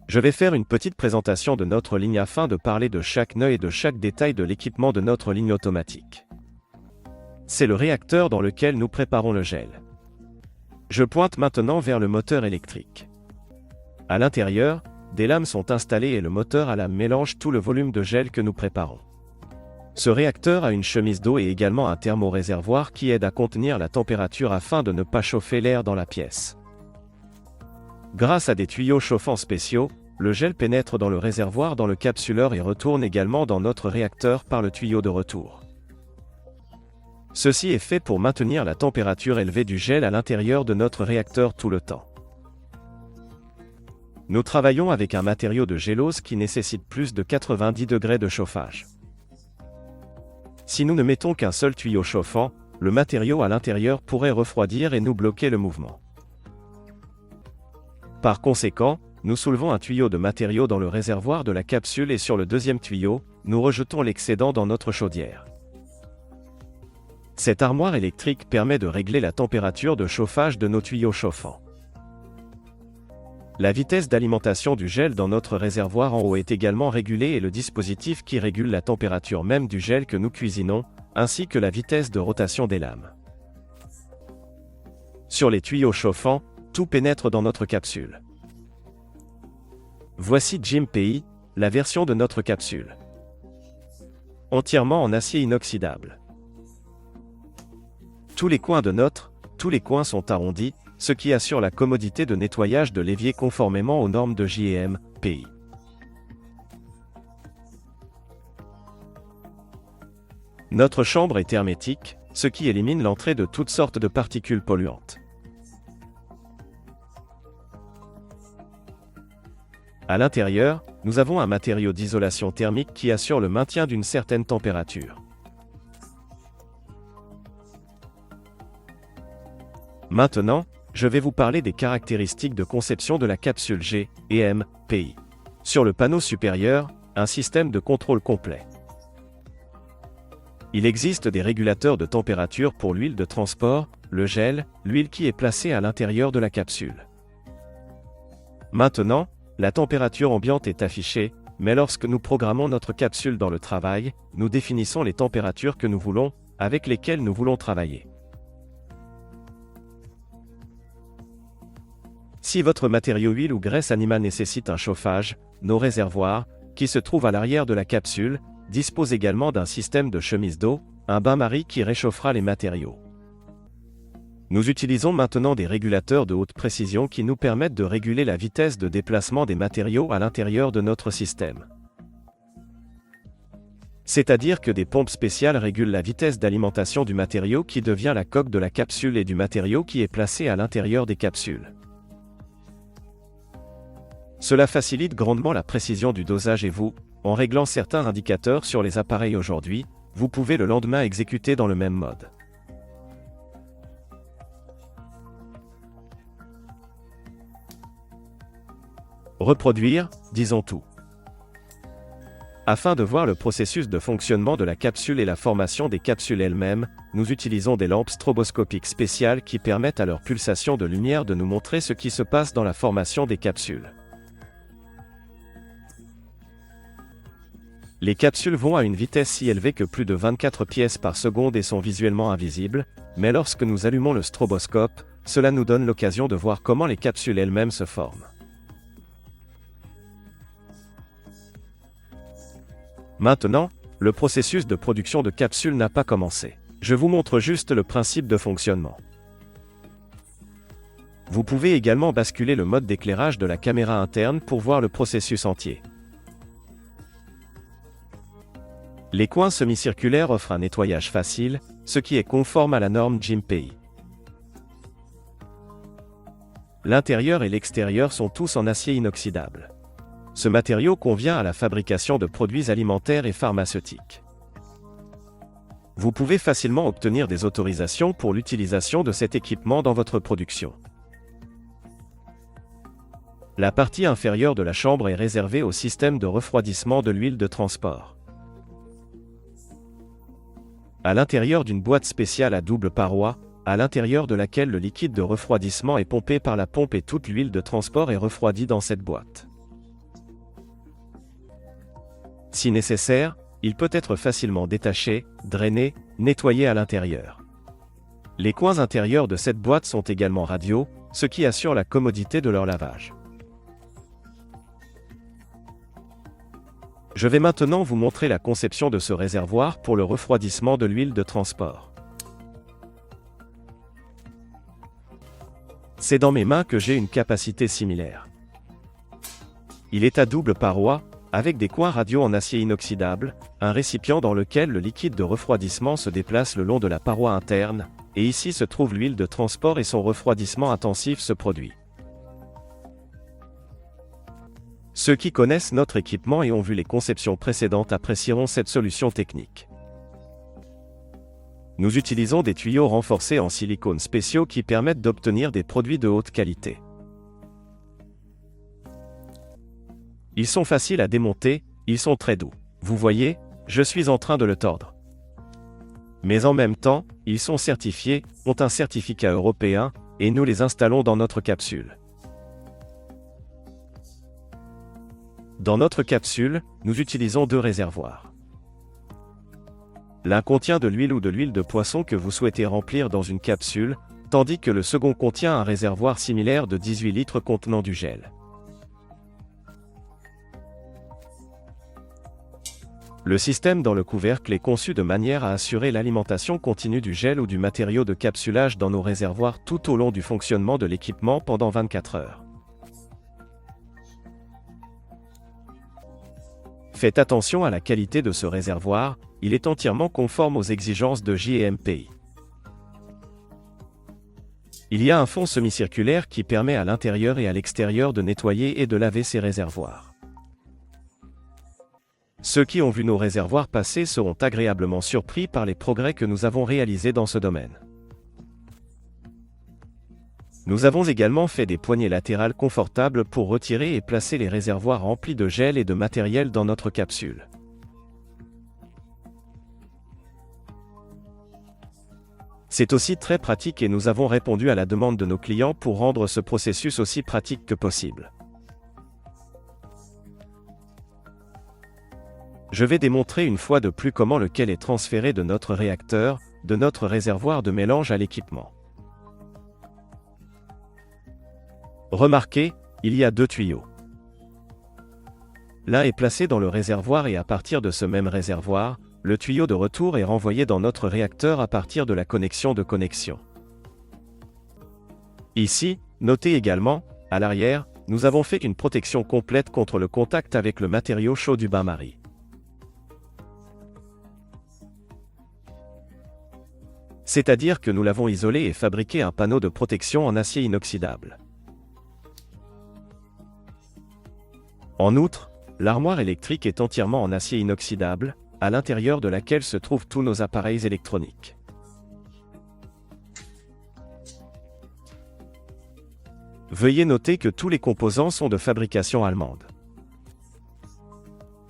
Je vais faire une petite présentation de notre ligne afin de parler de chaque nœud et de chaque détail de l'équipement de notre ligne automatique. C'est le réacteur dans lequel nous préparons le gel. Je pointe maintenant vers le moteur électrique. À l'intérieur, des lames sont installées et le moteur à lame mélange tout le volume de gel que nous préparons. Ce réacteur a une chemise d'eau et également un thermoréservoir qui aide à contenir la température afin de ne pas chauffer l'air dans la pièce. Grâce à des tuyaux chauffants spéciaux, le gel pénètre dans le réservoir dans le capsuleur et retourne également dans notre réacteur par le tuyau de retour. Ceci est fait pour maintenir la température élevée du gel à l'intérieur de notre réacteur tout le temps. Nous travaillons avec un matériau de gélose qui nécessite plus de 90 degrés de chauffage. Si nous ne mettons qu'un seul tuyau chauffant, le matériau à l'intérieur pourrait refroidir et nous bloquer le mouvement. Par conséquent, nous soulevons un tuyau de matériau dans le réservoir de la capsule et sur le deuxième tuyau, nous rejetons l'excédent dans notre chaudière. Cette armoire électrique permet de régler la température de chauffage de nos tuyaux chauffants. La vitesse d'alimentation du gel dans notre réservoir en haut est également régulée et le dispositif qui régule la température même du gel que nous cuisinons, ainsi que la vitesse de rotation des lames. Sur les tuyaux chauffants, tout pénètre dans notre capsule. Voici JimPI, la version de notre capsule. Entièrement en acier inoxydable. Tous les coins sont arrondis, ce qui assure la commodité de nettoyage de l'évier conformément aux normes de JimPI. Notre chambre est hermétique, ce qui élimine l'entrée de toutes sortes de particules polluantes. À l'intérieur, nous avons un matériau d'isolation thermique qui assure le maintien d'une certaine température. Maintenant, je vais vous parler des caractéristiques de conception de la capsule JimPI. Sur le panneau supérieur, un système de contrôle complet. Il existe des régulateurs de température pour l'huile de transport, le gel, l'huile qui est placée à l'intérieur de la capsule. Maintenant, la température ambiante est affichée, mais lorsque nous programmons notre capsule dans le travail, nous définissons les températures que nous voulons, avec lesquelles nous voulons travailler. Si votre matériau huile ou graisse animale nécessite un chauffage, nos réservoirs, qui se trouvent à l'arrière de la capsule, disposent également d'un système de chemise d'eau, un bain-marie qui réchauffera les matériaux. Nous utilisons maintenant des régulateurs de haute précision qui nous permettent de réguler la vitesse de déplacement des matériaux à l'intérieur de notre système. C'est-à-dire que des pompes spéciales régulent la vitesse d'alimentation du matériau qui devient la coque de la capsule et du matériau qui est placé à l'intérieur des capsules. Cela facilite grandement la précision du dosage et vous, en réglant certains indicateurs sur les appareils aujourd'hui, vous pouvez le lendemain exécuter dans le même mode. Reproduire, disons tout. Afin de voir le processus de fonctionnement de la capsule et la formation des capsules elles-mêmes, nous utilisons des lampes stroboscopiques spéciales qui permettent à leur pulsation de lumière de nous montrer ce qui se passe dans la formation des capsules. Les capsules vont à une vitesse si élevée que plus de 24 pièces par seconde et sont visuellement invisibles, mais lorsque nous allumons le stroboscope, cela nous donne l'occasion de voir comment les capsules elles-mêmes se forment. Maintenant, le processus de production de capsules n'a pas commencé. Je vous montre juste le principe de fonctionnement. Vous pouvez également basculer le mode d'éclairage de la caméra interne pour voir le processus entier. Les coins semi-circulaires offrent un nettoyage facile, ce qui est conforme à la norme JimPI. L'intérieur et l'extérieur sont tous en acier inoxydable. Ce matériau convient à la fabrication de produits alimentaires et pharmaceutiques. Vous pouvez facilement obtenir des autorisations pour l'utilisation de cet équipement dans votre production. La partie inférieure de la chambre est réservée au système de refroidissement de l'huile de transport. À l'intérieur d'une boîte spéciale à double paroi, à l'intérieur de laquelle le liquide de refroidissement est pompé par la pompe et toute l'huile de transport est refroidie dans cette boîte. Si nécessaire, il peut être facilement détaché, drainé, nettoyé à l'intérieur. Les coins intérieurs de cette boîte sont également radiaux, ce qui assure la commodité de leur lavage. Je vais maintenant vous montrer la conception de ce réservoir pour le refroidissement de l'huile de transport. C'est dans mes mains que j'ai une capacité similaire. Il est à double paroi, avec des coins radiaux en acier inoxydable, un récipient dans lequel le liquide de refroidissement se déplace le long de la paroi interne, et ici se trouve l'huile de transport et son refroidissement intensif se produit. Ceux qui connaissent notre équipement et ont vu les conceptions précédentes apprécieront cette solution technique. Nous utilisons des tuyaux renforcés en silicone spéciaux qui permettent d'obtenir des produits de haute qualité. Ils sont faciles à démonter, ils sont très doux. Vous voyez, je suis en train de le tordre. Mais en même temps, ils sont certifiés, ont un certificat européen, et nous les installons dans notre capsule. Dans notre capsule, nous utilisons 2 réservoirs. L'un contient de l'huile ou de l'huile de poisson que vous souhaitez remplir dans une capsule, tandis que le second contient un réservoir similaire de 18 litres contenant du gel. Le système dans le couvercle est conçu de manière à assurer l'alimentation continue du gel ou du matériau de capsulage dans nos réservoirs tout au long du fonctionnement de l'équipement pendant 24 heures. Faites attention à la qualité de ce réservoir, il est entièrement conforme aux exigences de JMPI. Il y a un fond semi-circulaire qui permet à l'intérieur et à l'extérieur de nettoyer et de laver ces réservoirs. Ceux qui ont vu nos réservoirs passer seront agréablement surpris par les progrès que nous avons réalisés dans ce domaine. Nous avons également fait des poignées latérales confortables pour retirer et placer les réservoirs remplis de gel et de matériel dans notre capsule. C'est aussi très pratique et nous avons répondu à la demande de nos clients pour rendre ce processus aussi pratique que possible. Je vais démontrer une fois de plus comment le gel est transféré de notre réacteur, de notre réservoir de mélange à l'équipement. Remarquez, il y a 2 tuyaux. L'un est placé dans le réservoir et à partir de ce même réservoir, le tuyau de retour est renvoyé dans notre réacteur à partir de la connexion de connexion. Ici, notez également, à l'arrière, nous avons fait une protection complète contre le contact avec le matériau chaud du bain-marie. C'est-à-dire que nous l'avons isolé et fabriqué un panneau de protection en acier inoxydable. En outre, l'armoire électrique est entièrement en acier inoxydable, à l'intérieur de laquelle se trouvent tous nos appareils électroniques. Veuillez noter que tous les composants sont de fabrication allemande.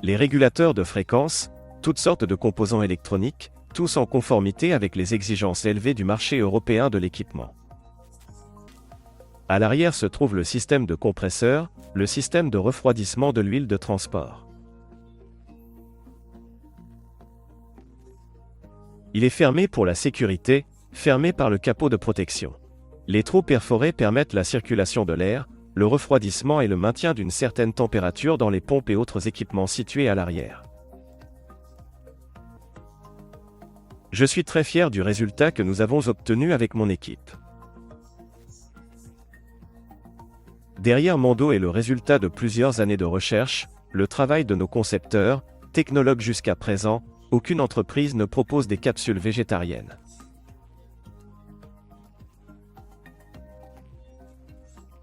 Les régulateurs de fréquence, toutes sortes de composants électroniques, tous en conformité avec les exigences élevées du marché européen de l'équipement. À l'arrière se trouve le système de compresseur, le système de refroidissement de l'huile de transport. Il est fermé pour la sécurité, fermé par le capot de protection. Les trous perforés permettent la circulation de l'air, le refroidissement et le maintien d'une certaine température dans les pompes et autres équipements situés à l'arrière. Je suis très fier du résultat que nous avons obtenu avec mon équipe. Derrière mon dos est le résultat de plusieurs années de recherche, le travail de nos concepteurs, technologues jusqu'à présent, aucune entreprise ne propose des capsules végétariennes.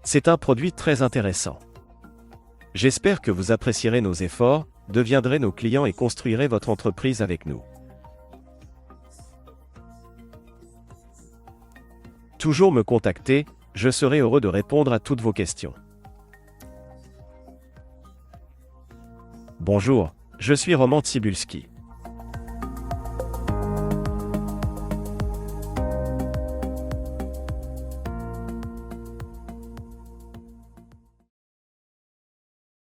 C'est un produit très intéressant. J'espère que vous apprécierez nos efforts, deviendrez nos clients et construirez votre entreprise avec nous. Toujours me contacter, je serai heureux de répondre à toutes vos questions. Bonjour, je suis Roman Tsibulski.